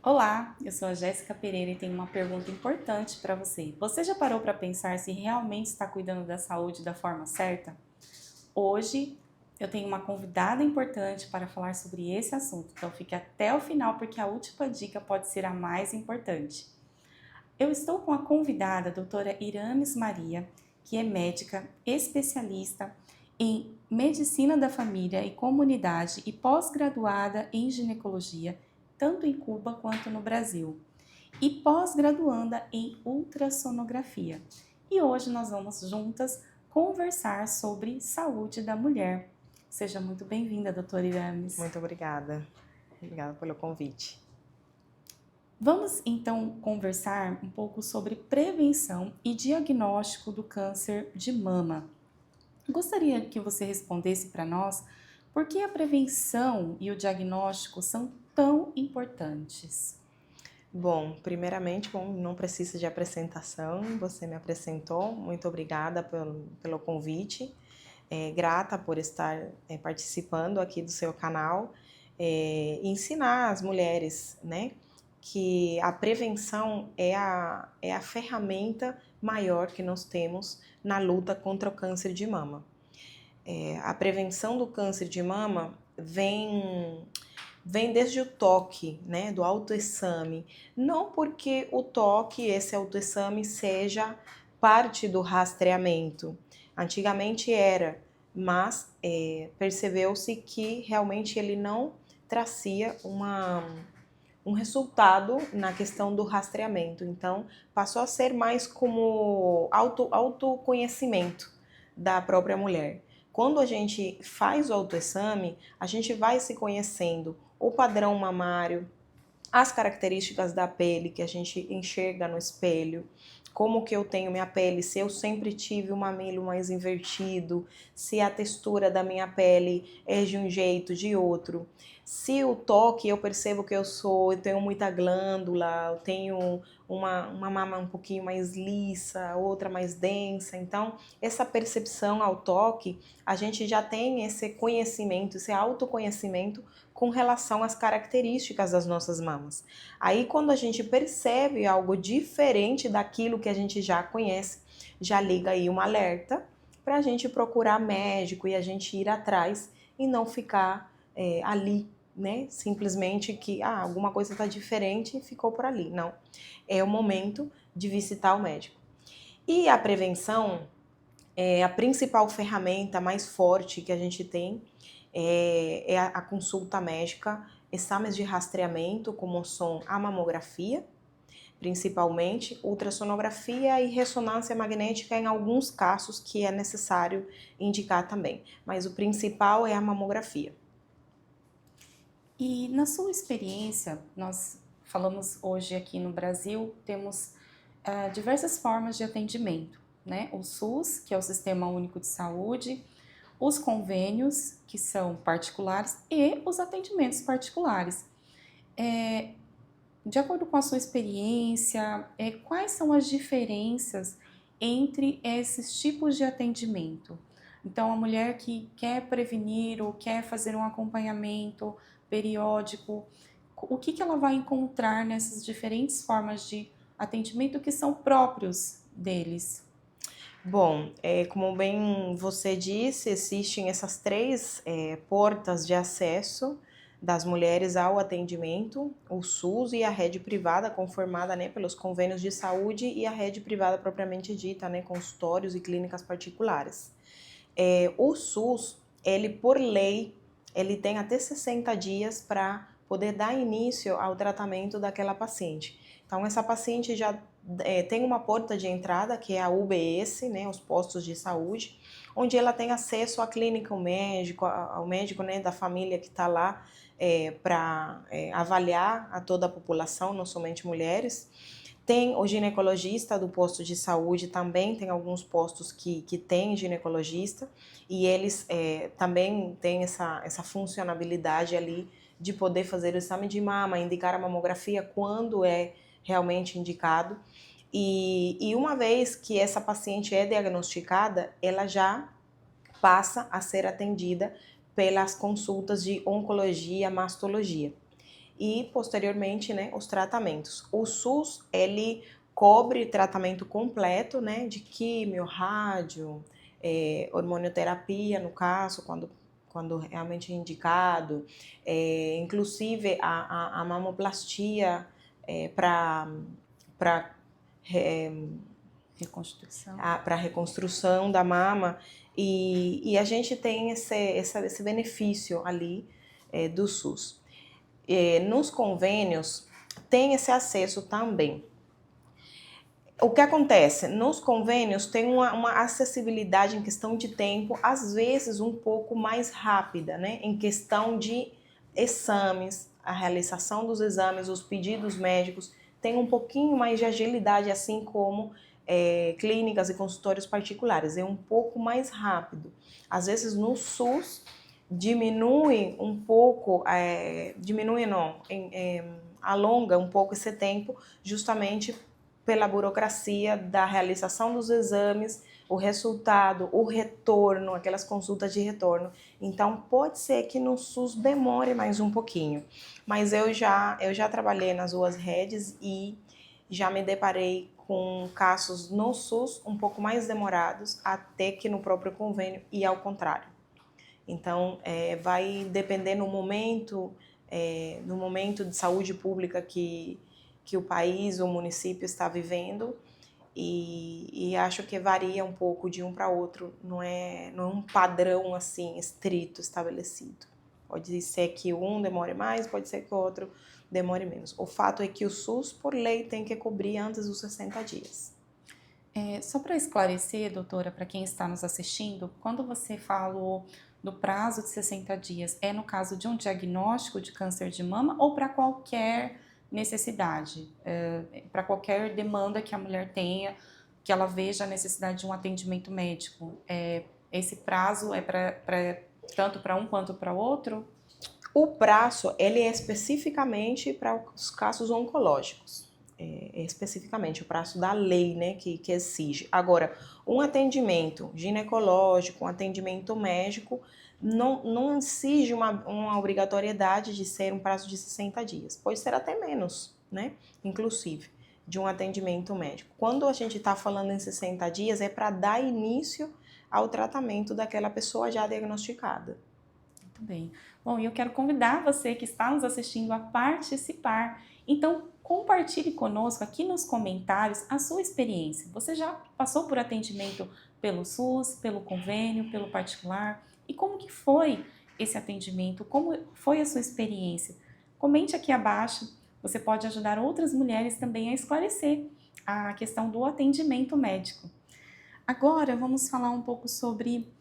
Olá, eu sou a Jéssica Pereira e tenho uma pergunta importante para você. Você já parou para pensar se realmente está cuidando da saúde da forma certa? Hoje eu tenho uma convidada importante para falar sobre esse assunto, então fique até o final porque a última dica pode ser a mais importante. Eu estou com a convidada, a doutora Irames Maria, que é médica especialista em medicina da família e comunidade e pós-graduada em ginecologia, tanto em Cuba quanto no Brasil, e pós-graduanda em ultrassonografia. E hoje nós vamos juntas conversar sobre saúde da mulher. Seja muito bem-vinda, doutora Irames. Muito obrigada. Obrigada pelo convite. Vamos então conversar um pouco sobre prevenção e diagnóstico do câncer de mama. Gostaria que você respondesse para nós por que a prevenção e o diagnóstico são tão importantes. Primeiramente, não precisa de apresentação, você me apresentou, muito obrigada pelo convite, grata por estar participando aqui do seu canal, e ensinar as mulheres, né, que a prevenção é a ferramenta maior que nós temos na luta contra o câncer de mama. A prevenção do câncer de mama vem desde o toque, né, do autoexame. Não porque o toque, esse autoexame, seja parte do rastreamento. Antigamente era, mas percebeu-se que realmente ele não trazia um resultado na questão do rastreamento. Então, passou a ser mais como autoconhecimento da própria mulher. Quando a gente faz o autoexame, a gente vai se conhecendo o padrão mamário, as características da pele que a gente enxerga no espelho, como que eu tenho minha pele, se eu sempre tive o mamilo mais invertido, se a textura da minha pele é de um jeito, de outro. Se o toque eu percebo que eu tenho muita glândula, eu tenho uma mama um pouquinho mais lisa, outra mais densa. Então, essa percepção ao toque, a gente já tem esse conhecimento, esse autoconhecimento com relação às características das nossas mamas. Aí, quando a gente percebe algo diferente daquilo que a gente já conhece, já liga aí um alerta para a gente procurar médico e a gente ir atrás e não ficar ali, né? Simplesmente que alguma coisa está diferente e ficou por ali. Não. É o momento de visitar o médico. E a prevenção é a principal ferramenta mais forte que a gente tem é a consulta médica, exames de rastreamento, como são a mamografia, principalmente, ultrassonografia e ressonância magnética em alguns casos que é necessário indicar também. Mas o principal é a mamografia. E na sua experiência, nós falamos hoje aqui no Brasil, temos diversas formas de atendimento, né? O SUS, que é o Sistema Único de Saúde, os convênios, que são particulares, e os atendimentos particulares. De acordo com a sua experiência, quais são as diferenças entre esses tipos de atendimento? Então, a mulher que quer prevenir ou quer fazer um acompanhamento periódico, o que ela vai encontrar nessas diferentes formas de atendimento que são próprios deles? Como bem você disse, existem essas três portas de acesso das mulheres ao atendimento, o SUS e a rede privada, conformada, né, pelos convênios de saúde, e a rede privada propriamente dita, né, consultórios e clínicas particulares. O SUS, ele por lei, ele tem até 60 dias para poder dar início ao tratamento daquela paciente. Então, essa paciente já tem uma porta de entrada, que é a UBS, né, os postos de saúde, onde ela tem acesso à clínica, ao médico, né, da família que está lá para avaliar a toda a população, não somente mulheres. Tem o ginecologista do posto de saúde, também tem alguns postos que tem ginecologista, e eles também têm essa funcionalidade ali de poder fazer o exame de mama, indicar a mamografia quando é realmente indicado. E uma vez que essa paciente é diagnosticada, ela já passa a ser atendida pelas consultas de oncologia, mastologia. e posteriormente, né, os tratamentos. O SUS, ele cobre tratamento completo, né, de químio, rádio, hormonioterapia, no caso, quando realmente é indicado, inclusive a mamoplastia para Reconstrução. para reconstrução da mama, e a gente tem esse benefício ali do SUS. Nos convênios tem esse acesso também. O que acontece? Nos convênios tem uma acessibilidade em questão de tempo, às vezes um pouco mais rápida, né? Em questão de exames, a realização dos exames, os pedidos médicos, tem um pouquinho mais de agilidade, assim como clínicas e consultórios particulares, é um pouco mais rápido. Às vezes no SUS diminui um pouco, alonga um pouco esse tempo, justamente pela burocracia da realização dos exames, o resultado, o retorno, aquelas consultas de retorno. Então, pode ser que no SUS demore mais um pouquinho. Mas eu já trabalhei nas duas redes e já me deparei com casos no SUS um pouco mais demorados, até que no próprio convênio, e ao contrário. Então, vai depender no momento de saúde pública que o país ou o município está vivendo, e acho que varia um pouco de um para outro, não é um padrão assim estrito estabelecido. Pode ser que um demore mais, pode ser que o outro demore menos. O fato é que o SUS, por lei, tem que cobrir antes dos 60 dias. Só para esclarecer, doutora, para quem está nos assistindo, quando você falou do prazo de 60 dias, é no caso de um diagnóstico de câncer de mama ou para qualquer necessidade, para qualquer demanda que a mulher tenha, que ela veja a necessidade de um atendimento médico? Esse prazo é tanto para um quanto para o outro? O prazo, ele é especificamente para os casos oncológicos. Especificamente o prazo da lei, né, que exige. Agora, um atendimento ginecológico, um atendimento médico, não exige uma obrigatoriedade de ser um prazo de 60 dias. Pode ser até menos, né, inclusive, de um atendimento médico. Quando a gente está falando em 60 dias, é para dar início ao tratamento daquela pessoa já diagnosticada. Muito bem. Bom, e eu quero convidar você que está nos assistindo a participar. Então, compartilhe conosco aqui nos comentários a sua experiência. Você já passou por atendimento pelo SUS, pelo convênio, pelo particular? E como que foi esse atendimento? Como foi a sua experiência? Comente aqui abaixo. Você pode ajudar outras mulheres também a esclarecer a questão do atendimento médico. Agora, vamos falar um pouco sobre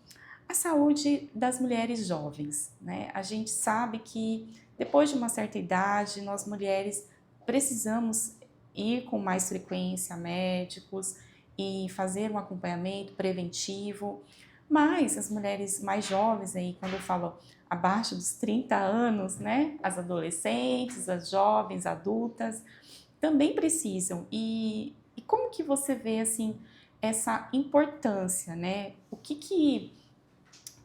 a saúde das mulheres jovens, né? A gente sabe que depois de uma certa idade, nós mulheres precisamos ir com mais frequência a médicos e fazer um acompanhamento preventivo, mas as mulheres mais jovens, aí, quando eu falo abaixo dos 30 anos, né? As adolescentes, as jovens, adultas, também precisam. E como que você vê, assim, essa importância, né?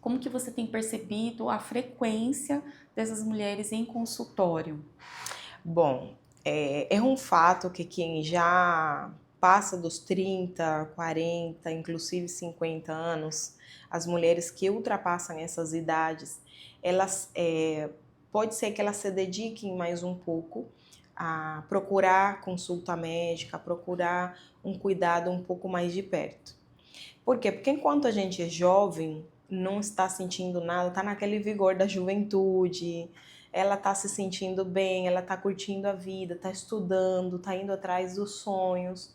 Como que você tem percebido a frequência dessas mulheres em consultório? Bom, é um fato que quem já passa dos 30, 40, inclusive 50 anos, as mulheres que ultrapassam essas idades, elas pode ser que elas se dediquem mais um pouco a procurar consulta médica, a procurar um cuidado um pouco mais de perto. Por quê? Porque enquanto a gente é jovem, não está sentindo nada, está naquele vigor da juventude, ela está se sentindo bem, ela está curtindo a vida, está estudando, está indo atrás dos sonhos,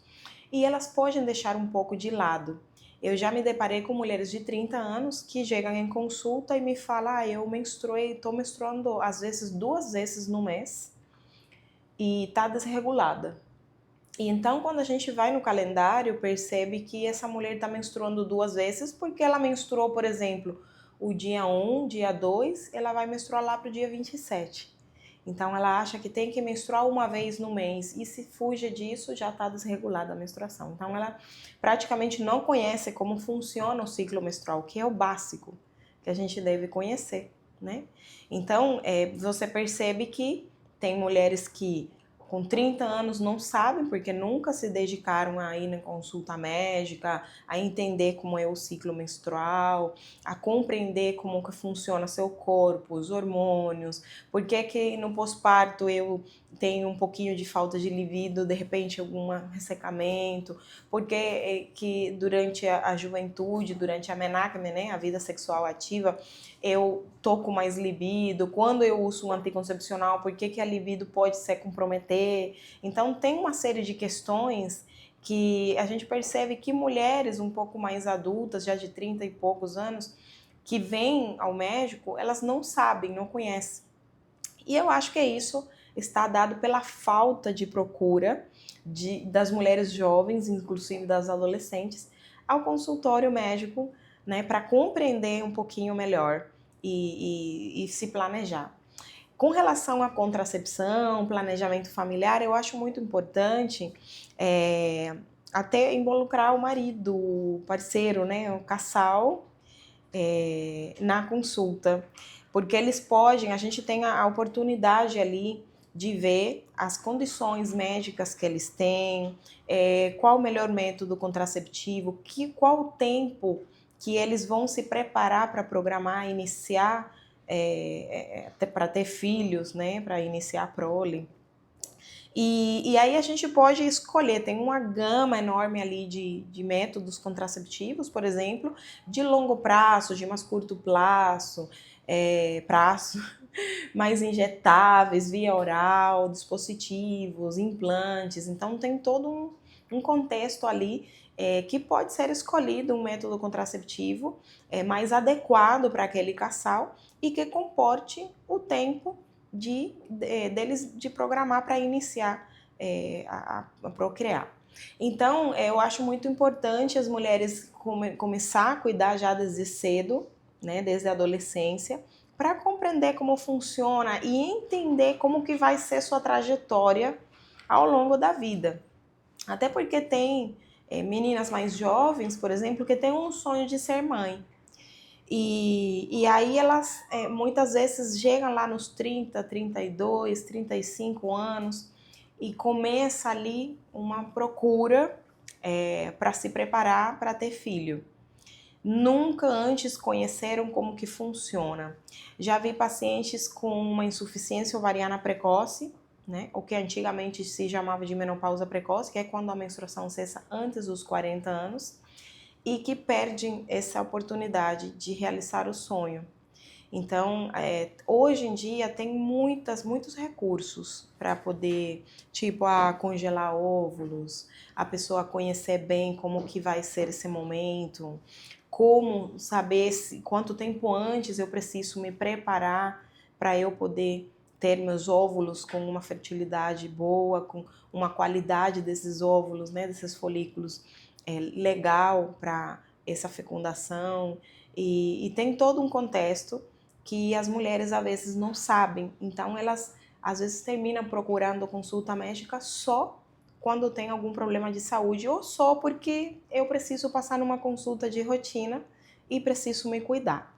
e elas podem deixar um pouco de lado. Eu já me deparei com mulheres de 30 anos que chegam em consulta e me falam: eu menstruei, estou menstruando às vezes 2 vezes no mês e está desregulada. E então, quando a gente vai no calendário, percebe que essa mulher está menstruando 2 vezes, porque ela menstruou, por exemplo, o dia 1, dia 2, ela vai menstruar lá para o dia 27. Então, ela acha que tem que menstruar uma vez no mês, e se fuja disso, já está desregulada a menstruação. Então, ela praticamente não conhece como funciona o ciclo menstrual, que é o básico que a gente deve conhecer, né? Então, você percebe que tem mulheres que com 30 anos não sabem, porque nunca se dedicaram a ir na consulta médica, a entender como é o ciclo menstrual, a compreender como que funciona seu corpo, os hormônios, por que que no pós-parto eu tenho um pouquinho de falta de libido, de repente algum ressecamento, porque que durante a juventude, durante a menarca, né, a vida sexual ativa, eu tô com mais libido, quando eu uso um anticoncepcional, por que que a libido pode se comprometer? Então tem uma série de questões que a gente percebe que mulheres um pouco mais adultas, já de 30 e poucos anos, que vêm ao médico, elas não sabem, não conhecem. E eu acho que isso está dado pela falta de procura das mulheres jovens, inclusive das adolescentes, ao consultório médico, né, para compreender um pouquinho melhor e se planejar. Com relação à contracepção, planejamento familiar, eu acho muito importante até involucrar o marido, o parceiro, né, o casal, na consulta, porque eles podem, a gente tem a oportunidade ali de ver as condições médicas que eles têm, qual o melhor método contraceptivo, qual o tempo que eles vão se preparar para programar, iniciar, para ter filhos, né, para iniciar a prole. E aí a gente pode escolher, tem uma gama enorme ali de métodos contraceptivos, por exemplo, de longo prazo, de mais curto prazo, mais injetáveis, via oral, dispositivos, implantes. Então tem todo um contexto ali que pode ser escolhido um método contraceptivo mais adequado para aquele casal e que comporte o tempo deles de programar para iniciar a procriar. Então, eu acho muito importante as mulheres começar a cuidar já desde cedo, né, desde a adolescência, para compreender como funciona e entender como que vai ser sua trajetória ao longo da vida. Até porque tem meninas mais jovens, por exemplo, que têm um sonho de ser mãe. E aí elas muitas vezes chegam lá nos 30, 32, 35 anos e começa ali uma procura para se preparar para ter filho. Nunca antes conheceram como que funciona. Já vi pacientes com uma insuficiência ovariana precoce, né? O que antigamente se chamava de menopausa precoce, que é quando a menstruação cessa antes dos 40 anos, e que perdem essa oportunidade de realizar o sonho. Então, hoje em dia tem muitos recursos para poder, tipo, congelar óvulos, a pessoa conhecer bem como que vai ser esse momento, como saber quanto tempo antes eu preciso me preparar para eu poder ter meus óvulos com uma fertilidade boa, com uma qualidade desses óvulos, né, desses folículos legal para essa fecundação. E tem todo um contexto que as mulheres às vezes não sabem, então elas às vezes terminam procurando consulta médica só quando tem algum problema de saúde ou só porque eu preciso passar numa consulta de rotina e preciso me cuidar.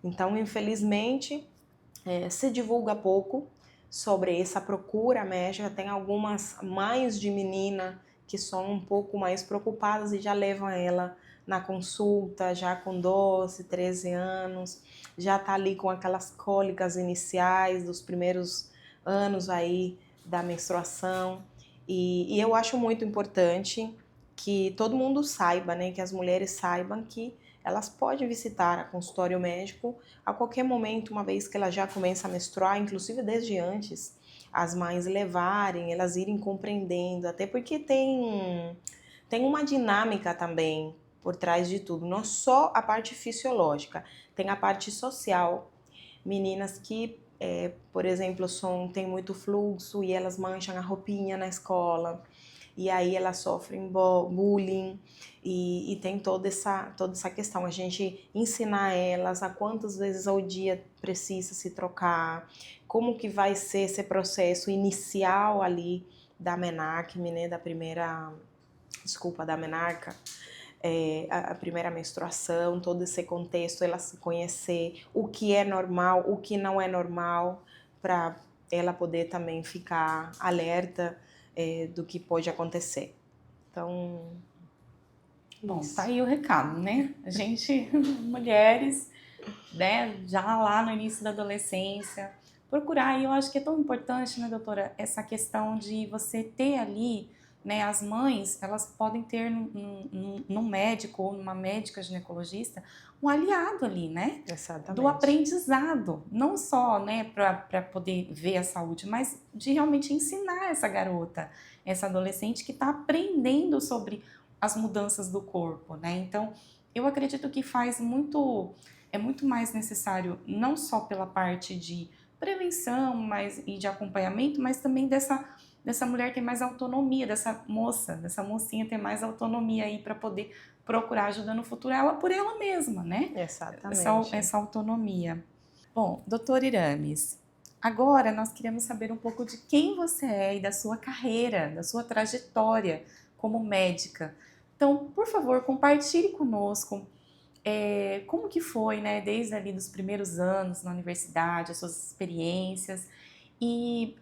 Então, infelizmente, se divulga pouco sobre essa procura médica. Tem algumas mães de menina que são um pouco mais preocupadas e já levam ela na consulta, já com 12, 13 anos, já tá ali com aquelas cólicas iniciais dos primeiros anos aí da menstruação. E eu acho muito importante que todo mundo saiba, né, que as mulheres saibam que elas podem visitar a consultório médico a qualquer momento, uma vez que ela já começa a menstruar, inclusive desde antes, as mães levarem, elas irem compreendendo, até porque tem uma dinâmica também por trás de tudo, não só a parte fisiológica, tem a parte social. Meninas que, por exemplo, têm muito fluxo e elas mancham a roupinha na escola, e aí elas sofrem bullying e tem toda essa questão, a gente ensinar elas a quantas vezes ao dia precisa se trocar, como que vai ser esse processo inicial ali da menarque, né, da menarca, a primeira menstruação, todo esse contexto, ela se conhecer, o que é normal, o que não é normal, para ela poder também ficar alerta do que pode acontecer. Então, Bom, isso. tá aí o recado, né? A gente, mulheres, né, já lá no início da adolescência, procurar, e eu acho que é tão importante, né, doutora, essa questão de você ter ali, né, as mães, elas podem ter num médico ou numa médica ginecologista um aliado ali, né, do Exatamente. aprendizado, não só, né, para poder ver a saúde, mas de realmente ensinar essa garota, essa adolescente que está aprendendo sobre as mudanças do corpo, né, então eu acredito que é muito mais necessário, não só pela parte de prevenção e de acompanhamento, mas também dessa mulher ter mais autonomia, dessa mocinha ter mais autonomia aí para poder procurar ajuda no futuro, ela por ela mesma, né? Exatamente. Essa autonomia. Bom, doutora Irames, agora nós queremos saber um pouco de quem você é e da sua carreira, da sua trajetória como médica. Então, por favor, compartilhe conosco como que foi, né, desde ali dos primeiros anos na universidade, as suas experiências e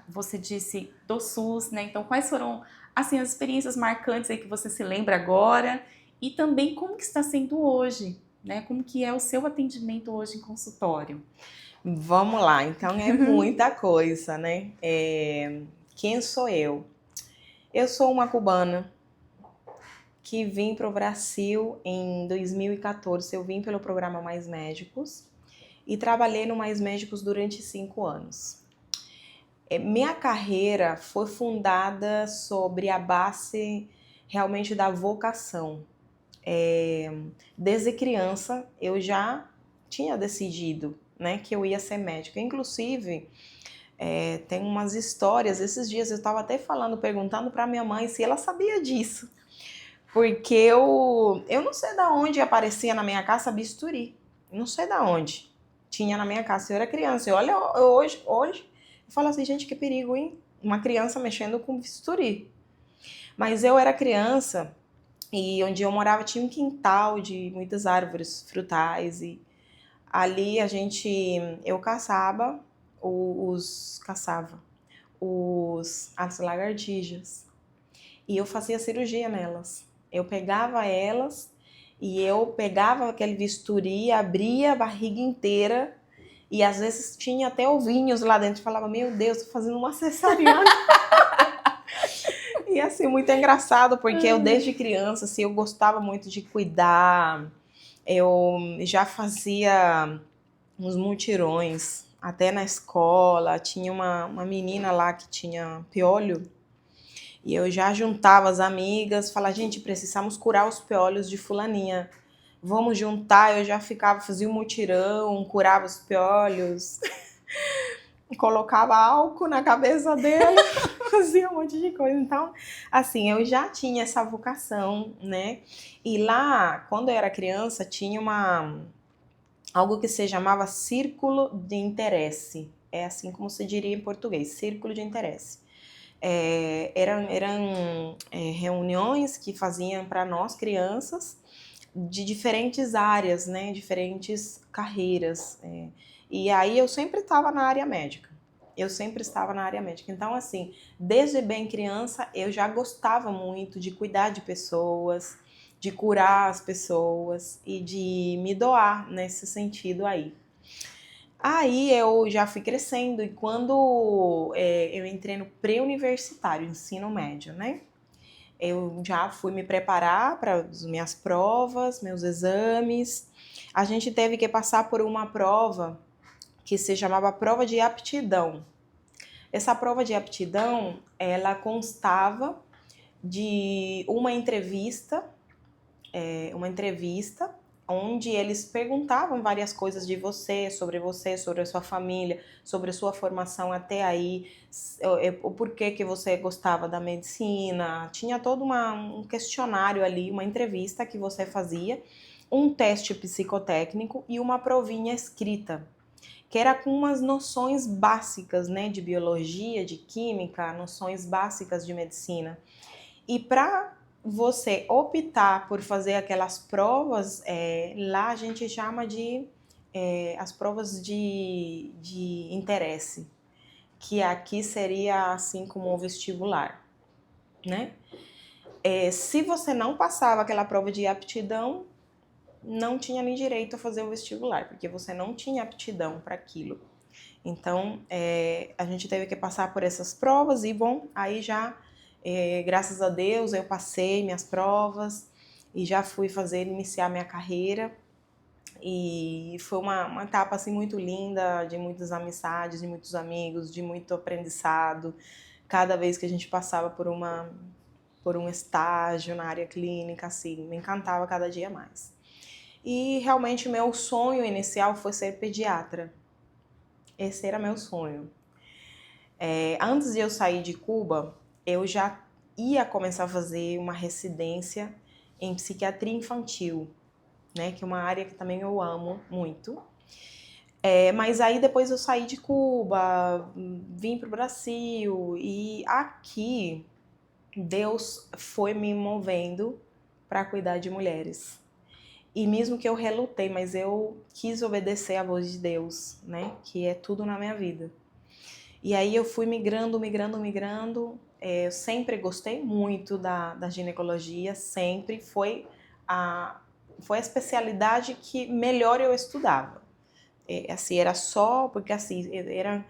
você disse do SUS, né? Então, quais foram assim as experiências marcantes aí que você se lembra agora e também como que está sendo hoje, né? Como que é o seu atendimento hoje em consultório? Vamos lá, então é muita coisa, né? Quem sou eu? Eu sou uma cubana que vim para o Brasil em 2014. Eu vim pelo programa Mais Médicos e trabalhei no Mais Médicos durante 5 anos. Minha carreira foi fundada sobre a base realmente da vocação. Desde criança eu já tinha decidido, né, que eu ia ser médica. Inclusive, tem umas histórias. Esses dias eu estava até perguntando para minha mãe se ela sabia disso. Porque eu não sei da onde aparecia na minha casa bisturi. Não sei da onde. Tinha na minha casa. Eu era criança. Hoje, eu falo assim, gente, que perigo, hein? Uma criança mexendo com bisturi. Mas eu era criança e onde eu morava tinha um quintal de muitas árvores frutais e ali eu caçava as lagartijas e eu fazia cirurgia nelas. Eu pegava elas e eu pegava aquele bisturi, abria a barriga inteira e às vezes tinha até ovinhos lá dentro. Eu falava, meu Deus, tô fazendo uma cesariana. E assim, muito engraçado, porque eu desde criança, assim, eu gostava muito de cuidar. Eu já fazia uns mutirões, até na escola. Tinha uma menina lá que tinha piolho. E eu já juntava as amigas, falava, gente, precisamos curar os piolhos de fulaninha. Vamos juntar, eu já fazia um mutirão, curava os piolhos, colocava álcool na cabeça dela, fazia um monte de coisa. Então, assim, eu já tinha essa vocação, né? E lá, quando eu era criança, tinha algo que se chamava círculo de interesse. É assim como se diria em português, círculo de interesse. Eram reuniões que faziam para nós crianças de diferentes áreas, né, diferentes carreiras. E aí eu sempre estava na área médica. Então, assim, desde bem criança eu já gostava muito de cuidar de pessoas, de curar as pessoas e de me doar nesse sentido aí. Aí eu já fui crescendo e quando eu entrei no pré-universitário, ensino médio, né? Eu já fui me preparar para as minhas provas, meus exames. A gente teve que passar por uma prova que se chamava prova de aptidão. Essa prova de aptidão, ela constava de uma entrevista onde eles perguntavam várias coisas de você, sobre a sua família, sobre a sua formação até aí, o porquê que você gostava da medicina. Tinha todo um questionário ali, uma entrevista que você fazia, um teste psicotécnico e uma provinha escrita, que era com umas noções básicas, né, de biologia, de química, noções básicas de medicina. E para você optar por fazer aquelas provas, lá a gente chama de as provas de interesse. que aqui seria assim como o vestibular, né? Se você não passava aquela prova de aptidão, não tinha nem direito a fazer o vestibular, porque você não tinha aptidão para aquilo. Então, a gente teve que passar por essas provas e, bom, aí já, graças a Deus, eu passei minhas provas e já fui iniciar minha carreira. E foi uma etapa, assim, muito linda, de muitas amizades, de muitos amigos, de muito aprendizado. Cada vez que a gente passava por um estágio na área clínica, assim, me encantava cada dia mais. E realmente meu sonho inicial foi ser pediatra. Esse era meu sonho. Antes de eu sair de Cuba, eu já ia começar a fazer uma residência em psiquiatria infantil, né? Que é uma área que também eu amo muito. Mas aí depois eu saí de Cuba, vim para o Brasil e aqui Deus foi me movendo para cuidar de mulheres. E mesmo que eu relutei, mas eu quis obedecer à voz de Deus, né? Que é tudo na minha vida. E aí eu fui migrando. Eu sempre gostei muito da ginecologia, sempre foi a especialidade que melhor eu estudava. Assim, era só porque assim, eram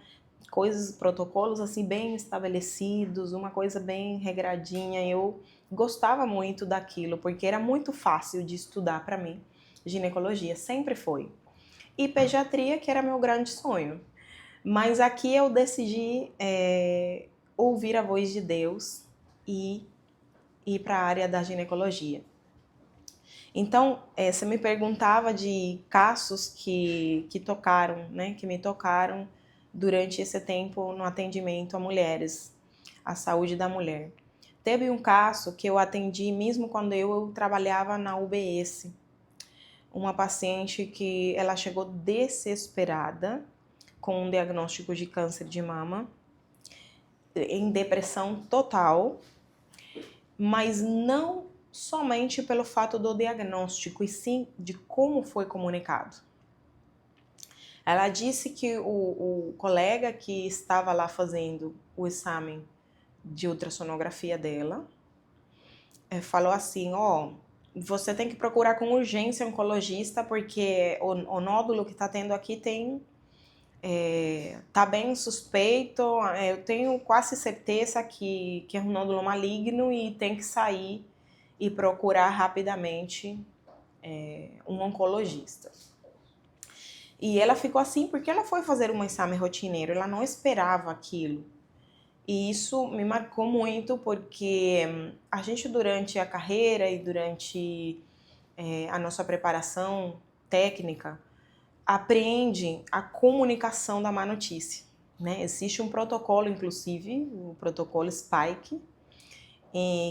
coisas, protocolos assim bem estabelecidos, uma coisa bem regradinha. Eu gostava muito daquilo, porque era muito fácil de estudar para mim. Ginecologia sempre foi. E pediatria, que era meu grande sonho. Mas aqui eu decidi ouvir a voz de Deus e ir para a área da ginecologia. Então, você me perguntava de casos que tocaram, né, que me tocaram durante esse tempo no atendimento a mulheres, a saúde da mulher. Teve um caso que eu atendi mesmo quando eu trabalhava na UBS. Uma paciente que ela chegou desesperada com um diagnóstico de câncer de mama, em depressão total, mas não somente pelo fato do diagnóstico, e sim de como foi comunicado. Ela disse que o colega que estava lá fazendo o exame de ultrassonografia dela falou assim, você tem que procurar com urgência um oncologista, porque o nódulo que está tendo aqui tá bem suspeito, eu tenho quase certeza que é um nódulo maligno e tem que sair e procurar rapidamente um oncologista. E ela ficou assim porque ela foi fazer um exame rotineiro, ela não esperava aquilo. E isso me marcou muito porque a gente durante a carreira e durante a nossa preparação técnica, aprende a comunicação da má notícia, né? Existe um protocolo, inclusive, o protocolo SPIKE,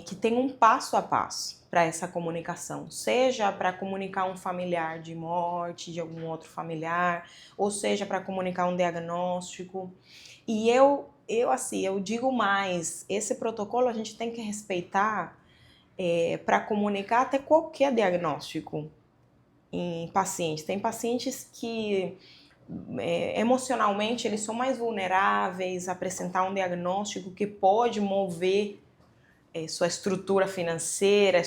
que tem um passo a passo para essa comunicação, seja para comunicar um familiar de morte de algum outro familiar, ou seja para comunicar um diagnóstico. E eu digo mais, esse protocolo a gente tem que respeitar para comunicar até qualquer diagnóstico em pacientes. Tem pacientes que emocionalmente eles são mais vulneráveis a apresentar um diagnóstico que pode mover sua estrutura financeira,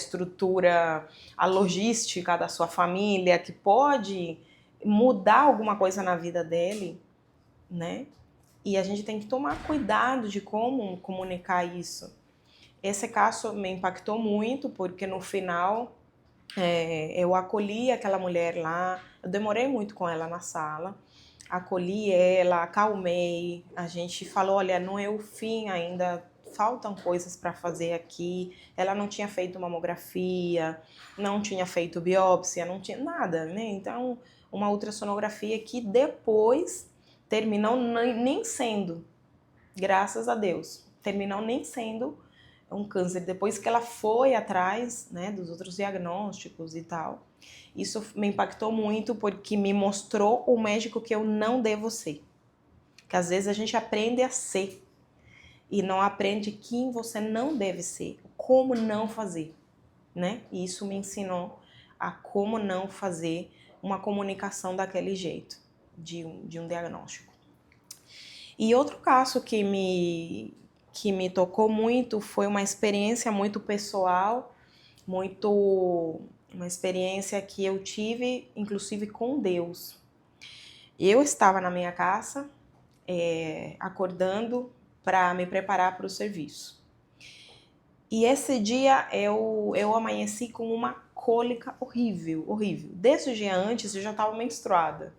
a logística da sua família, que pode mudar alguma coisa na vida dele, né? E a gente tem que tomar cuidado de como comunicar isso. Esse caso me impactou muito, porque no final eu acolhi aquela mulher lá, eu demorei muito com ela na sala, acolhi ela, acalmei, a gente falou, olha, não é o fim ainda, faltam coisas para fazer aqui. Ela não tinha feito mamografia, não tinha feito biópsia, não tinha nada, né? Então, uma ultrassonografia que depois terminou nem sendo, graças a Deus, terminou nem sendo um câncer. Depois que ela foi atrás, né, dos outros diagnósticos e tal, isso me impactou muito porque me mostrou o médico que eu não devo ser. Que às vezes a gente aprende a ser e não aprende quem você não deve ser, como não fazer, né? E isso me ensinou a como não fazer uma comunicação daquele jeito, de um diagnóstico. E outro caso que me tocou muito foi uma experiência muito pessoal, muito uma experiência que eu tive, inclusive com Deus. Eu estava na minha casa, acordando para me preparar para o serviço. E esse dia eu amanheci com uma cólica horrível, horrível. Desde o dia antes eu já estava menstruada.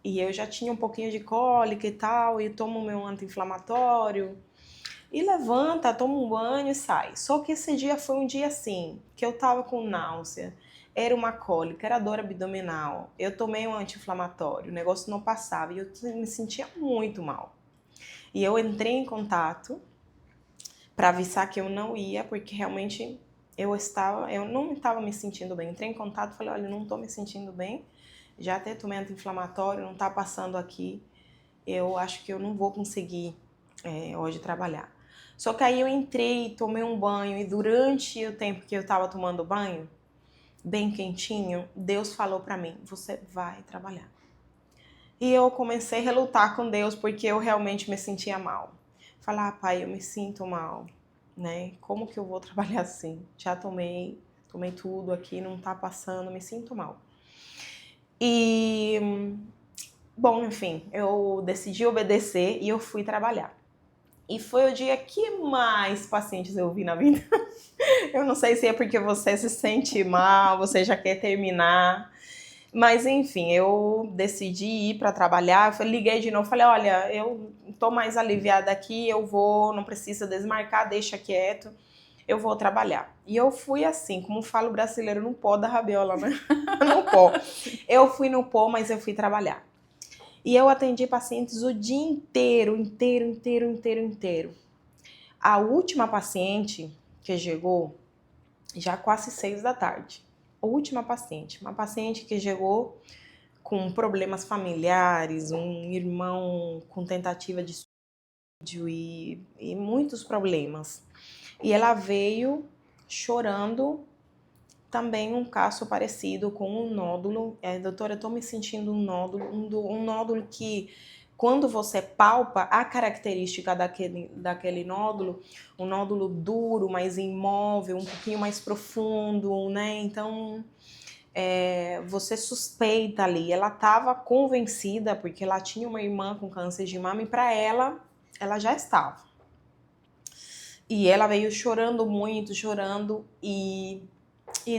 E eu já tinha um pouquinho de cólica e tal, e tomo meu anti-inflamatório. E levanta, toma um banho e sai. Só que esse dia foi um dia assim, que eu tava com náusea, era uma cólica, era dor abdominal. Eu tomei um anti-inflamatório, o negócio não passava e eu me sentia muito mal. E eu entrei em contato para avisar que eu não ia, porque realmente eu não estava me sentindo bem. Entrei em contato, falei, olha, não estou me sentindo bem, já até tomei anti-inflamatório, não está passando aqui, eu acho que eu não vou conseguir hoje trabalhar. Só que aí eu entrei, tomei um banho e durante o tempo que eu estava tomando banho, bem quentinho, Deus falou para mim, você vai trabalhar. E eu comecei a relutar com Deus porque eu realmente me sentia mal. Falar, pai, eu me sinto mal, né? Como que eu vou trabalhar assim? Já tomei tudo aqui, não tá passando, me sinto mal. E, bom, enfim, eu decidi obedecer e eu fui trabalhar. E foi o dia que mais pacientes eu vi na vida. Eu não sei se é porque você se sente mal, você já quer terminar. Mas enfim, eu decidi ir para trabalhar. Eu liguei de novo, falei: olha, eu tô mais aliviada aqui, eu vou, não precisa desmarcar, deixa quieto, eu vou trabalhar. E eu fui assim, como falo brasileiro, no pó da rabiola, né? No pó. Eu fui no pó, mas eu fui trabalhar. E eu atendi pacientes o dia inteiro, inteiro. A última paciente que chegou, já quase 6 da tarde. A última paciente, uma paciente que chegou com problemas familiares, um irmão com tentativa de suicídio e muitos problemas. E ela veio chorando também um caso parecido com um nódulo. Doutora, eu estou me sentindo um nódulo, um nódulo que quando você palpa a característica daquele nódulo, um nódulo duro, mais imóvel, um pouquinho mais profundo, né? Então, você suspeita ali. Ela estava convencida, porque ela tinha uma irmã com câncer de mama e para ela já estava. E ela veio chorando muito, chorando e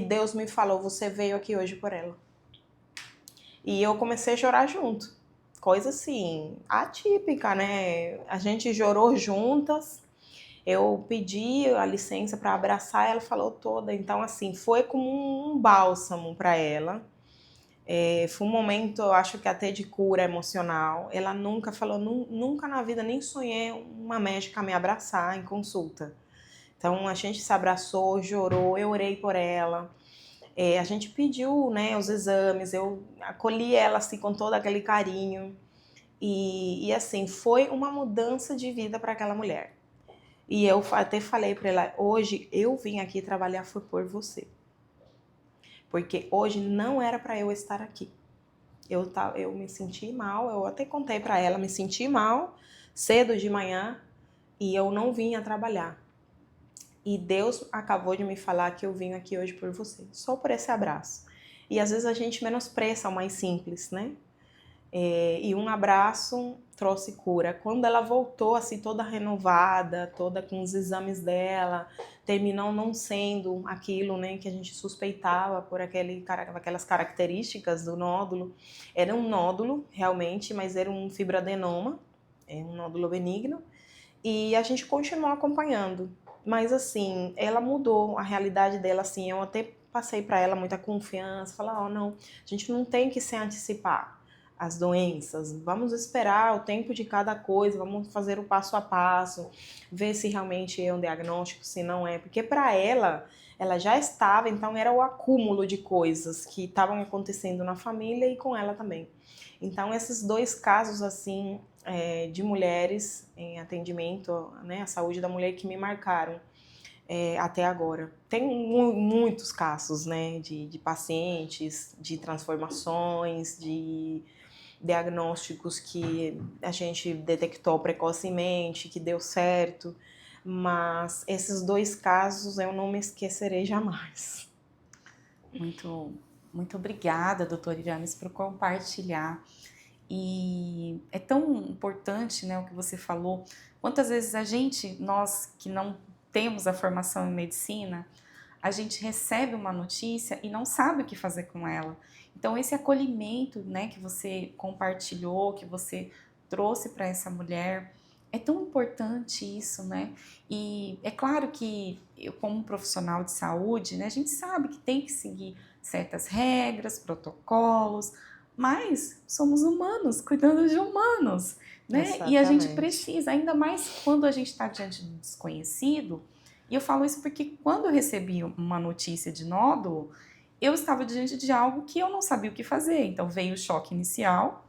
Deus me falou, você veio aqui hoje por ela. E eu comecei a chorar junto. Coisa assim, atípica, né? A gente chorou juntas. Eu pedi a licença para abraçar, ela falou toda. Então, assim, foi como um bálsamo para ela. Foi um momento, eu acho que até de cura emocional. Ela nunca falou, nunca na vida nem sonhei uma médica me abraçar em consulta. Então, a gente se abraçou, chorou, eu orei por ela. A gente pediu, né, os exames, eu acolhi ela assim com todo aquele carinho e assim, foi uma mudança de vida para aquela mulher. E eu até falei para ela, hoje eu vim aqui trabalhar foi por você. Porque hoje não era para eu estar aqui. Eu me senti mal, eu até contei para ela, me senti mal cedo de manhã e eu não vinha trabalhar. E Deus acabou de me falar que eu vim aqui hoje por você, só por esse abraço. E às vezes a gente menospreza o mais simples, né? E um abraço trouxe cura. Quando ela voltou assim toda renovada, toda com os exames dela, terminou não sendo aquilo, né, que a gente suspeitava por aquelas características do nódulo. Era um nódulo realmente, mas era um fibroadenoma, um nódulo benigno. E a gente continuou acompanhando. Mas assim, ela mudou a realidade dela, assim, eu até passei para ela muita confiança, falar, não, a gente não tem que se antecipar as doenças, vamos esperar o tempo de cada coisa, vamos fazer o passo a passo, ver se realmente é um diagnóstico, se não é, porque para ela já estava, então era o acúmulo de coisas que estavam acontecendo na família e com ela também. Então esses dois casos assim de mulheres em atendimento, né, a saúde da mulher que me marcaram até agora. Tem muitos casos, né, de pacientes, de transformações, diagnósticos que a gente detectou precocemente, que deu certo, mas esses 2 casos eu não me esquecerei jamais. Muito obrigada, doutora Irames, por compartilhar. E é tão importante, né, o que você falou. Quantas vezes nós que não temos a formação em medicina, a gente recebe uma notícia e não sabe o que fazer com ela. Então, esse acolhimento, né, que você compartilhou, que você trouxe para essa mulher, é tão importante isso, né? E é claro que eu, como profissional de saúde, né, a gente sabe que tem que seguir certas regras, protocolos, mas somos humanos, cuidando de humanos, né? E a gente Exatamente. precisa, ainda mais quando a gente está diante de um desconhecido. E eu falo isso porque quando eu recebi uma notícia de nódulo, eu estava diante de algo que eu não sabia o que fazer. Então veio o choque inicial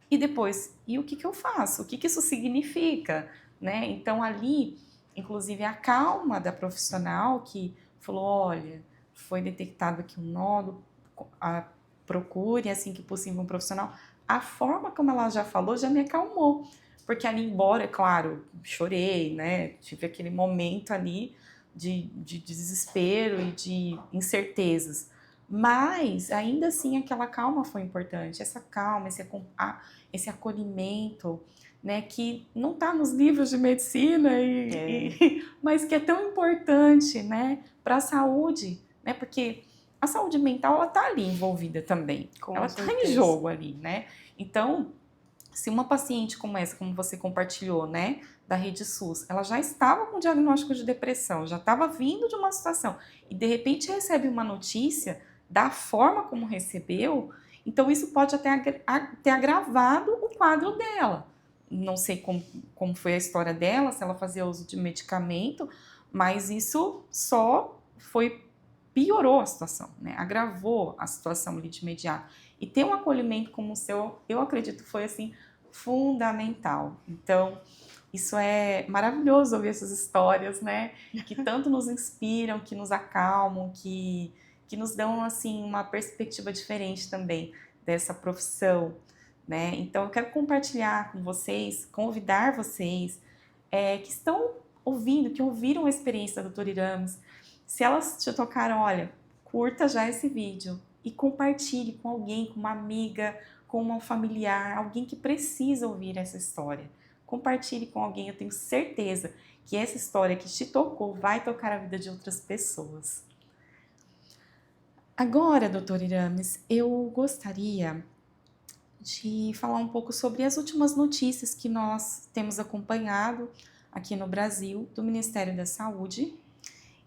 e depois, e o que, que eu faço? O que, que isso significa? Né? Então ali, inclusive a calma da profissional que falou, olha, foi detectado aqui um nódulo, procure assim que possível um profissional. A forma como ela já falou já me acalmou. Porque ali, embora, é claro, chorei, né? Tive aquele momento ali de desespero e de incertezas. Mas, ainda assim, aquela calma foi importante. Essa calma, esse acolhimento, né? Que não está nos livros de medicina, mas que é tão importante, né? Para a saúde, né? Porque a saúde mental, ela tá ali envolvida também. Com Ela tá em certeza. jogo ali, né? Então, se uma paciente como essa, como você compartilhou, né, da Rede SUS, ela já estava com diagnóstico de depressão, já estava vindo de uma situação e de repente recebe uma notícia da forma como recebeu, então isso pode até ter agravado o quadro dela. Não sei como foi a história dela, se ela fazia uso de medicamento, mas isso só piorou a situação, né? Agravou a situação ali de imediato. E ter um acolhimento como o seu, eu acredito, foi assim fundamental. Então, isso é maravilhoso ouvir essas histórias, né? Que tanto nos inspiram, que nos acalmam, que nos dão assim uma perspectiva diferente também dessa profissão, né? Então, eu quero compartilhar com vocês, convidar vocês que estão ouvindo, que ouviram a experiência da doutora Irames, se elas te tocaram, olha, curta já esse vídeo e compartilhe com alguém, com uma amiga, com um familiar, alguém que precisa ouvir essa história. Compartilhe com alguém, eu tenho certeza que essa história que te tocou vai tocar a vida de outras pessoas. Agora, doutora Irames, eu gostaria de falar um pouco sobre as últimas notícias que nós temos acompanhado aqui no Brasil do Ministério da Saúde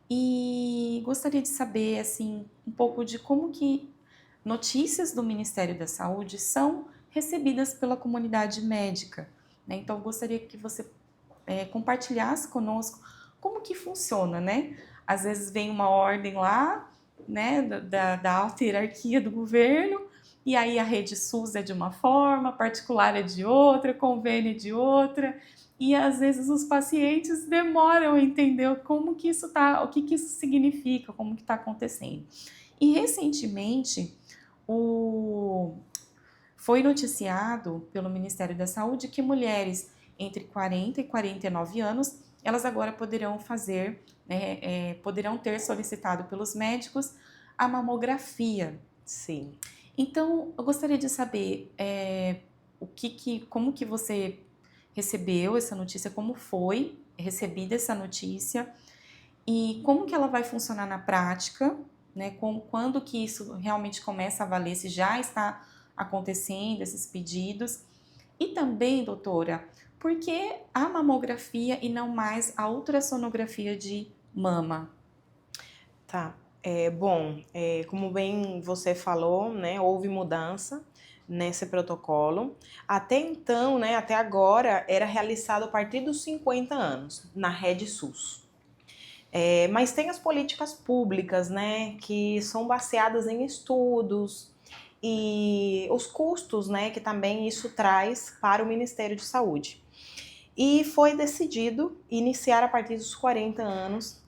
e gostaria de saber assim um pouco de como que notícias do Ministério da Saúde são recebidas pela comunidade médica, né? Então, eu gostaria que você compartilhasse conosco como que funciona, né? Às vezes vem uma ordem lá, né, da alta hierarquia do governo, e aí a rede SUS é de uma forma, particular é de outra, convênio é de outra, e às vezes os pacientes demoram a entender como que isso tá, o que que isso significa, como que está acontecendo. E recentemente foi noticiado pelo Ministério da Saúde que mulheres entre 40 e 49 anos, elas agora poderão fazer, né, poderão ter solicitado pelos médicos a mamografia. Sim. Então, eu gostaria de saber como que você recebeu essa notícia, como foi recebida essa notícia e como que ela vai funcionar na prática, né? Quando que isso realmente começa a valer, se já está acontecendo esses pedidos. E também, doutora, por que a mamografia e não mais a ultrassonografia de mama? Tá. Bom, como bem você falou, né, houve mudança nesse protocolo. Até então, né, até agora, era realizado a partir dos 50 anos na Rede SUS. Mas tem as políticas públicas, né, que são baseadas em estudos e os custos, né, que também isso traz para o Ministério de Saúde. E foi decidido iniciar a partir dos 40 anos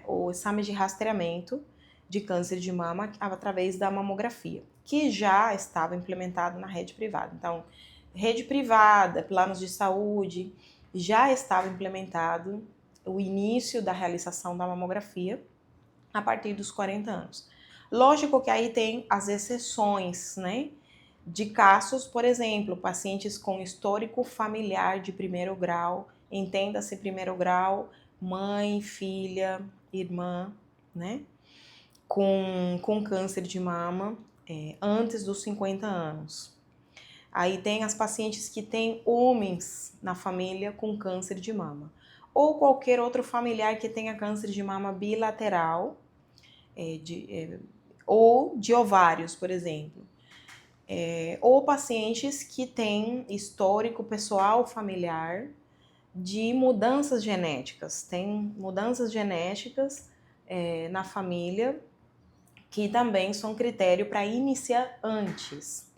o exame de rastreamento de câncer de mama através da mamografia, que já estava implementado na rede privada. Então, rede privada, planos de saúde, já estava implementado o início da realização da mamografia a partir dos 40 anos. Lógico que aí tem as exceções, né? De casos, por exemplo, pacientes com histórico familiar de primeiro grau, entenda-se primeiro grau, mãe, filha, irmã, né? Com câncer de mama antes dos 50 anos. Aí tem as pacientes que têm homens na família com câncer de mama. Ou qualquer outro familiar que tenha câncer de mama bilateral, ou de ovários, por exemplo. Ou pacientes que têm histórico pessoal familiar de mudanças genéticas. Tem mudanças genéticas na família que também são critério para iniciar antes.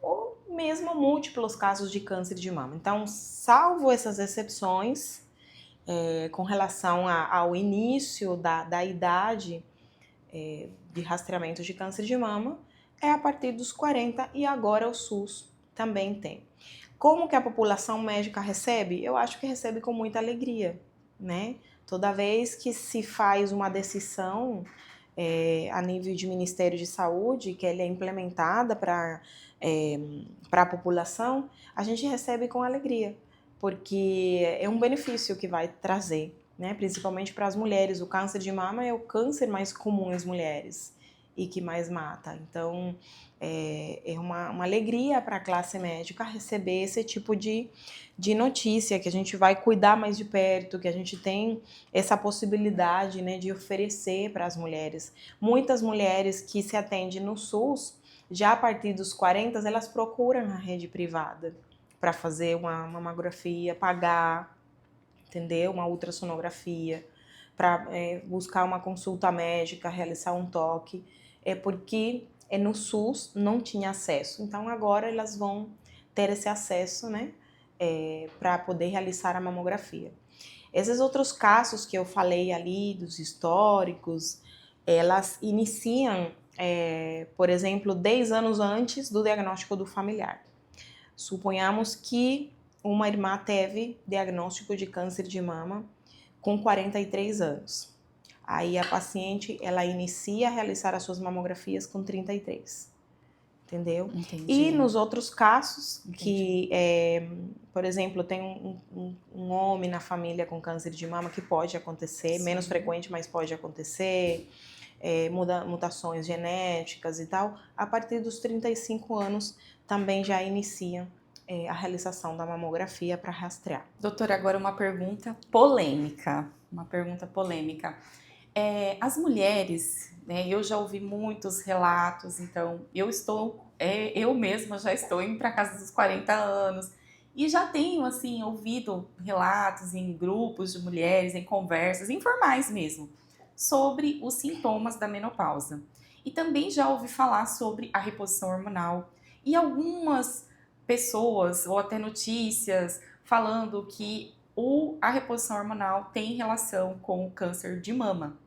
Ou mesmo múltiplos casos de câncer de mama. Então, salvo essas exceções, com relação ao início da idade de rastreamento de câncer de mama, é a partir dos 40 e agora o SUS também tem. Como que a população médica recebe? Eu acho que recebe com muita alegria, né? Toda vez que se faz uma decisão a nível de Ministério de Saúde, que ela é implementada para a população, a gente recebe com alegria, porque é um benefício que vai trazer, né? Principalmente para as mulheres. O câncer de mama é o câncer mais comum nas mulheres e que mais mata. Então, é uma alegria para a classe médica receber esse tipo de notícia, que a gente vai cuidar mais de perto, que a gente tem essa possibilidade, né, de oferecer para as mulheres. Muitas mulheres que se atendem no SUS, já a partir dos 40, elas procuram a rede privada para fazer uma mamografia, pagar, entendeu? Uma ultrassonografia, para buscar uma consulta médica, realizar um toque, porque no SUS não tinha acesso. Então agora elas vão ter esse acesso, né, para poder realizar a mamografia. Esses outros casos que eu falei ali, dos históricos, elas iniciam, por exemplo, 10 anos antes do diagnóstico do familiar. Suponhamos que uma irmã teve diagnóstico de câncer de mama com 43 anos. Aí a paciente, ela inicia a realizar as suas mamografias com 33. Entendeu? Entendi. E nos outros casos, Entendi. que, por exemplo, tem um homem na família com câncer de mama, que pode acontecer, Sim. menos frequente, mas pode acontecer, mutações genéticas e tal, a partir dos 35 anos também já iniciam a realização da mamografia para rastrear. Doutora, agora uma pergunta polêmica. As mulheres, né, eu já ouvi muitos relatos, então eu mesma já estou indo para casa dos 40 anos e já tenho, assim, ouvido relatos em grupos de mulheres, em conversas informais mesmo, sobre os sintomas da menopausa. E também já ouvi falar sobre a reposição hormonal e algumas pessoas, ou até notícias, falando que a reposição hormonal tem relação com o câncer de mama.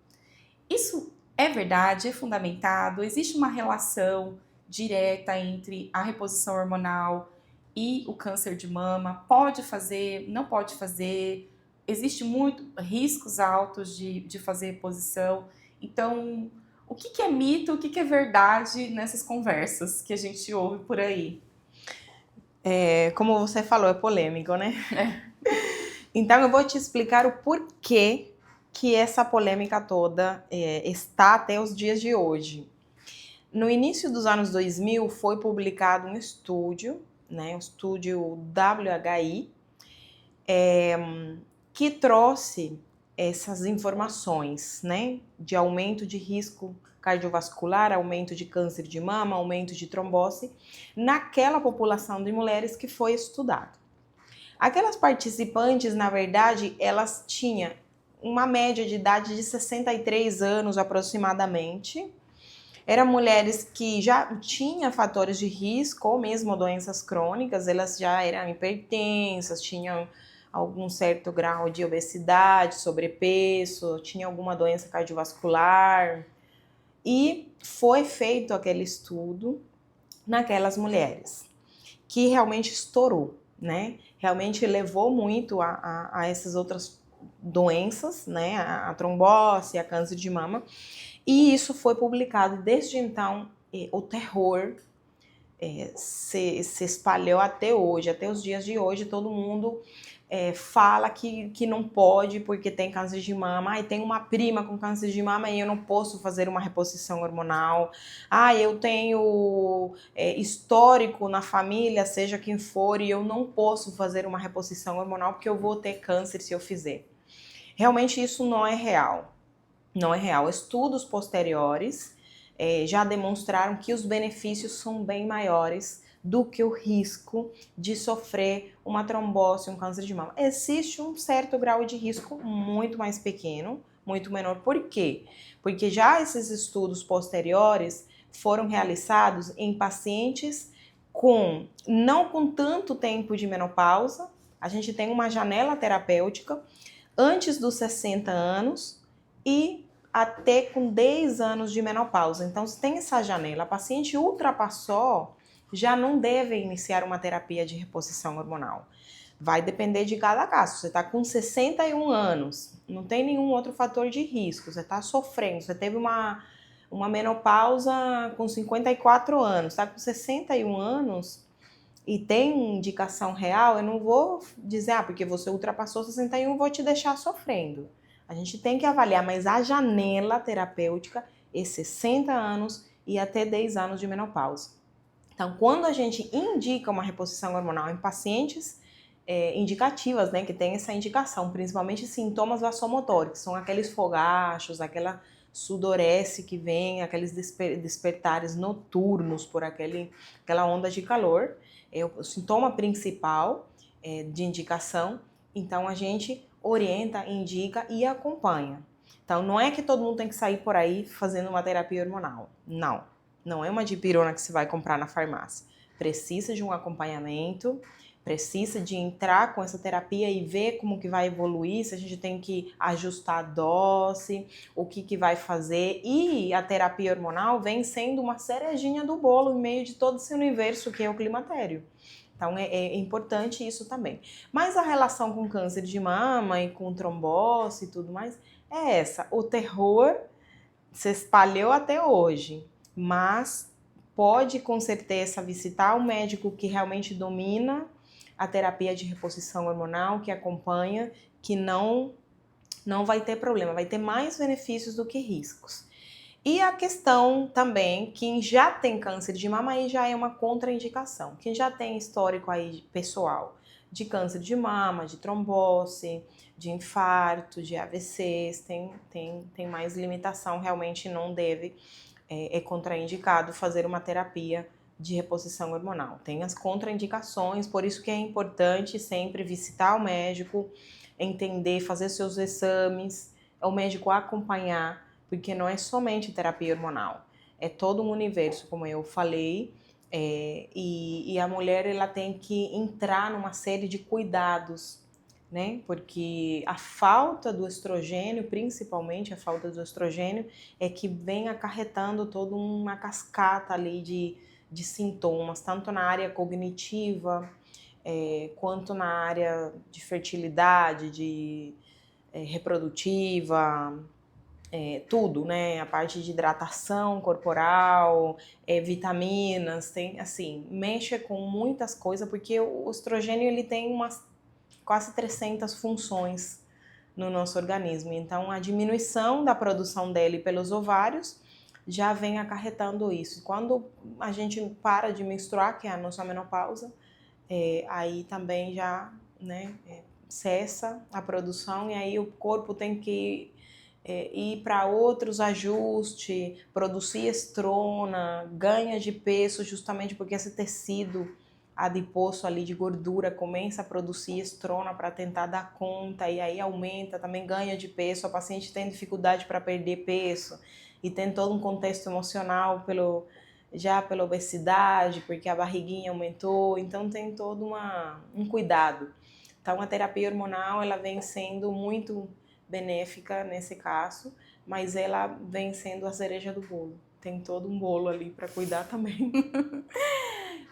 Isso é verdade? É fundamentado? Existe uma relação direta entre a reposição hormonal e o câncer de mama? Pode fazer? Não pode fazer? Existe muito riscos altos de fazer reposição. Então, o que é mito, o que é verdade nessas conversas que a gente ouve por aí? Como você falou, é polêmico, né? Então eu vou te explicar o porquê que essa polêmica toda está até os dias de hoje. No início dos anos 2000 foi publicado um estudo, né, o estúdio WHI, que trouxe essas informações, né, de aumento de risco cardiovascular, aumento de câncer de mama, aumento de trombose, naquela população de mulheres que foi estudada. Aquelas participantes, na verdade, elas tinham uma média de idade de 63 anos aproximadamente. Eram mulheres que já tinham fatores de risco ou mesmo doenças crônicas, elas já eram hipertensas, tinham algum certo grau de obesidade, sobrepeso, tinham alguma doença cardiovascular. E foi feito aquele estudo naquelas mulheres, que realmente estourou, né? Realmente levou muito a essas outras doenças, né? A trombose, a câncer de mama. E isso foi publicado. Desde então, o terror se espalhou até hoje, até os dias de hoje. Todo mundo fala que não pode porque tem câncer de mama. Ai, tem uma prima com câncer de mama e eu não posso fazer uma reposição hormonal. Ai, eu tenho histórico na família, seja quem for, e eu não posso fazer uma reposição hormonal porque eu vou ter câncer se eu fizer. Realmente isso não é real. Não é real. Estudos posteriores já demonstraram que os benefícios são bem maiores do que o risco de sofrer uma trombose, um câncer de mama. Existe um certo grau de risco muito mais pequeno, muito menor. Por quê? Porque já esses estudos posteriores foram realizados em pacientes não com tanto tempo de menopausa. A gente tem uma janela terapêutica antes dos 60 anos e até com 10 anos de menopausa. Então, se tem essa janela, a paciente ultrapassou, já não deve iniciar uma terapia de reposição hormonal. Vai depender de cada caso. Você está com 61 anos, não tem nenhum outro fator de risco, você está sofrendo, você teve uma menopausa com 54 anos, está com 61 anos e tem indicação real, eu não vou dizer, porque você ultrapassou 61, vou te deixar sofrendo. A gente tem que avaliar, mas a janela terapêutica é 60 anos e até 10 anos de menopausa. Então, quando a gente indica uma reposição hormonal em pacientes indicativas, né, que tem essa indicação, principalmente sintomas vasomotóricos, são aqueles fogachos, aquela sudorese que vem, aqueles despertares noturnos por aquela onda de calor, é o sintoma principal de indicação. Então a gente orienta, indica e acompanha. Então não é que todo mundo tem que sair por aí fazendo uma terapia hormonal. Não, não é uma dipirona que você vai comprar na farmácia. Precisa de um acompanhamento, precisa de entrar com essa terapia e ver como que vai evoluir, se a gente tem que ajustar a dose, o que vai fazer. E a terapia hormonal vem sendo uma cerejinha do bolo em meio de todo esse universo que é o climatério. Então é importante isso também. Mas a relação com câncer de mama e com trombose e tudo mais é essa. O terror se espalhou até hoje, mas pode com certeza visitar um médico que realmente domina a terapia de reposição hormonal, que acompanha, que não vai ter problema, vai ter mais benefícios do que riscos. E a questão também, quem já tem câncer de mama aí já é uma contraindicação. Quem já tem histórico aí pessoal de câncer de mama, de trombose, de infarto, de AVCs, tem mais limitação, realmente não deve, é contraindicado fazer uma terapia de reposição hormonal. Tem as contraindicações, por isso que é importante sempre visitar o médico, entender, fazer seus exames, o médico acompanhar, porque não é somente terapia hormonal, é todo um universo, como eu falei, e a mulher ela tem que entrar numa série de cuidados, né? Porque a falta do estrogênio, principalmente a falta do estrogênio, é que vem acarretando toda uma cascata ali de sintomas, tanto na área cognitiva, quanto na área de fertilidade, de reprodutiva, tudo, né? A parte de hidratação corporal, vitaminas, tem assim, mexe com muitas coisas, porque o estrogênio ele tem umas quase 300 funções no nosso organismo. Então, a diminuição da produção dele pelos ovários já vem acarretando isso. Quando a gente para de menstruar, que é a nossa menopausa, aí também já, né, cessa a produção e aí o corpo tem que ir para outros ajustes, produzir estrona, ganha de peso justamente porque esse tecido adiposo ali de gordura começa a produzir estrona para tentar dar conta e aí aumenta, também ganha de peso, a paciente tem dificuldade para perder peso e tem todo um contexto emocional pela obesidade, porque a barriguinha aumentou, então tem todo um cuidado. Então a terapia hormonal ela vem sendo muito benéfica nesse caso, mas ela vem sendo a cereja do bolo. Tem todo um bolo ali para cuidar também.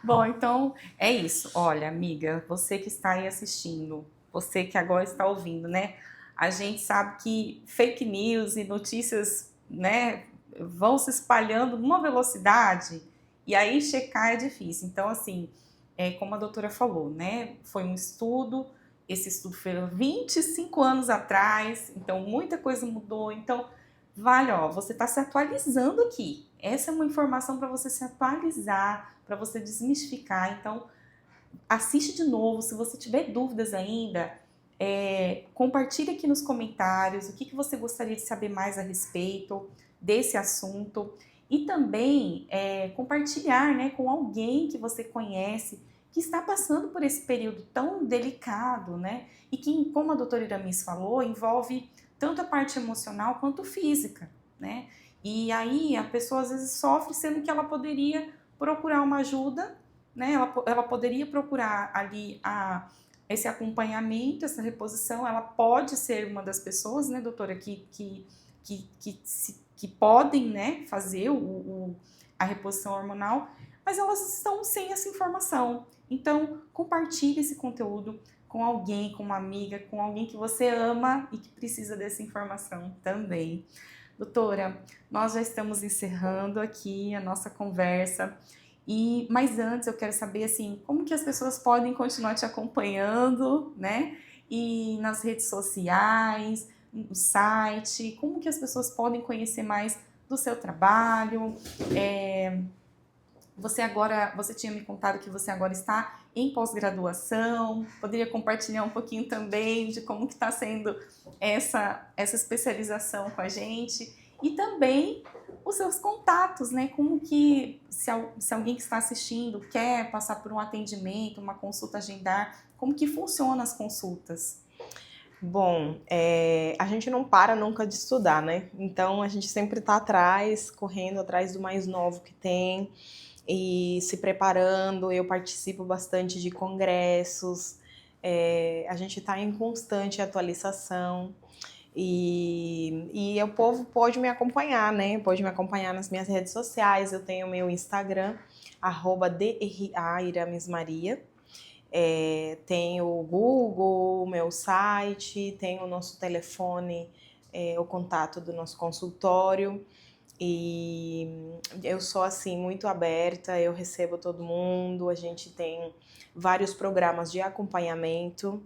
Bom, então é isso. Olha, amiga, você que está aí assistindo, você que agora está ouvindo, né? A gente sabe que fake news e notícias, né, vão se espalhando numa velocidade e aí checar é difícil. Então, assim, como a doutora falou, né? Foi um estudo, esse estudo foi há 25 anos atrás, então muita coisa mudou. Então, vale, ó, você está se atualizando aqui. Essa é uma informação para você se atualizar, para você desmistificar. Então, assiste de novo. Se você tiver dúvidas ainda, compartilhe aqui nos comentários o que você gostaria de saber mais a respeito desse assunto. E também compartilhar, né, com alguém que você conhece que está passando por esse período tão delicado, né? E que, como a doutora Iramis falou, envolve tanto a parte emocional quanto física, né? E aí a pessoa às vezes sofre, sendo que ela poderia procurar uma ajuda, né? Ela poderia procurar ali esse acompanhamento, essa reposição. Ela pode ser uma das pessoas, né, doutora, que podem, né, fazer a reposição hormonal, mas elas estão sem essa informação. Então, compartilhe esse conteúdo com alguém, com uma amiga, com alguém que você ama e que precisa dessa informação também. Doutora, nós já estamos encerrando aqui a nossa conversa. Mas antes eu quero saber assim, como que as pessoas podem continuar te acompanhando, né? E nas redes sociais, no site, como que as pessoas podem conhecer mais do seu trabalho? Você tinha me contado que você agora está em pós-graduação. Poderia compartilhar um pouquinho também de como que está sendo essa especialização com a gente? E também os seus contatos, né? Como que, se alguém que está assistindo quer passar por um atendimento, uma consulta agendar, como que funcionam as consultas? Bom, a gente não para nunca de estudar, né? Então a gente sempre está atrás, correndo atrás do mais novo que tem e se preparando. Eu participo bastante de congressos, a gente está em constante atualização. E o povo pode me acompanhar, né? Pode me acompanhar nas minhas redes sociais. Eu tenho meu Instagram, @DRA_Iramismaria. Tenho o Google, meu site, tenho o nosso telefone, o contato do nosso consultório. E eu sou assim muito aberta, eu recebo todo mundo. A gente tem vários programas de acompanhamento.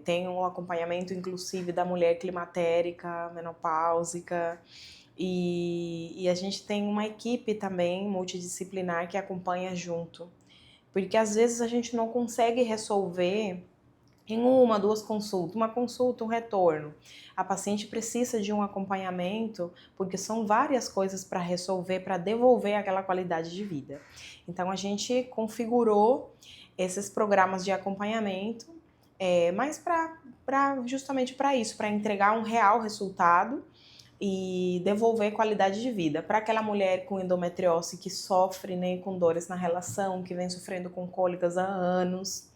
Tem um acompanhamento inclusive da mulher climatérica, menopáusica, e a gente tem uma equipe também multidisciplinar que acompanha junto, porque às vezes a gente não consegue resolver em uma, duas consultas, uma consulta, um retorno. A paciente precisa de um acompanhamento, porque são várias coisas para resolver, para devolver aquela qualidade de vida. Então a gente configurou esses programas de acompanhamento, mas justamente para isso, para entregar um real resultado e devolver qualidade de vida para aquela mulher com endometriose que sofre, né, com dores na relação, que vem sofrendo com cólicas há anos,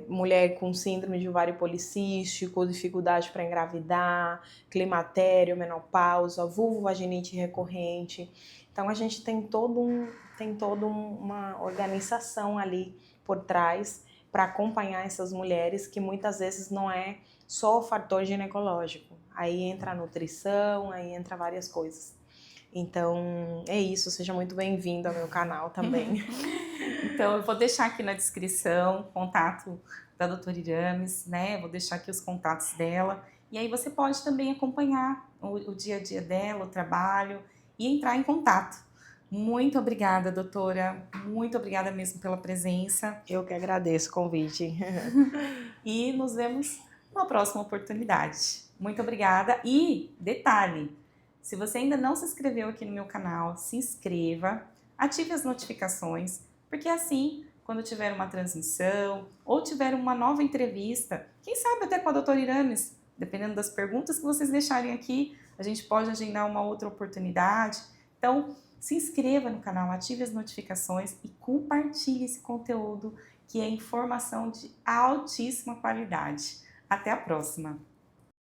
mulher com síndrome de ovário policístico, dificuldade para engravidar, climatério, menopausa, vulvovaginite recorrente. Então a gente tem toda uma organização ali por trás para acompanhar essas mulheres, que muitas vezes não é só o fator ginecológico. Aí entra a nutrição, aí entra várias coisas. Então é isso, seja muito bem-vindo ao meu canal também. Então eu vou deixar aqui na descrição o contato da doutora Iramis, né? Vou deixar aqui os contatos dela. E aí você pode também acompanhar o dia a dia dela, o trabalho e entrar em contato. Muito obrigada, doutora. Muito obrigada mesmo pela presença. Eu que agradeço o convite. E nos vemos numa próxima oportunidade. Muito obrigada. E detalhe, se você ainda não se inscreveu aqui no meu canal, se inscreva, ative as notificações, porque assim, quando tiver uma transmissão ou tiver uma nova entrevista, quem sabe até com a doutora Iramis, dependendo das perguntas que vocês deixarem aqui, a gente pode agendar uma outra oportunidade. Então, se inscreva no canal, ative as notificações e compartilhe esse conteúdo, que é informação de altíssima qualidade. Até a próxima!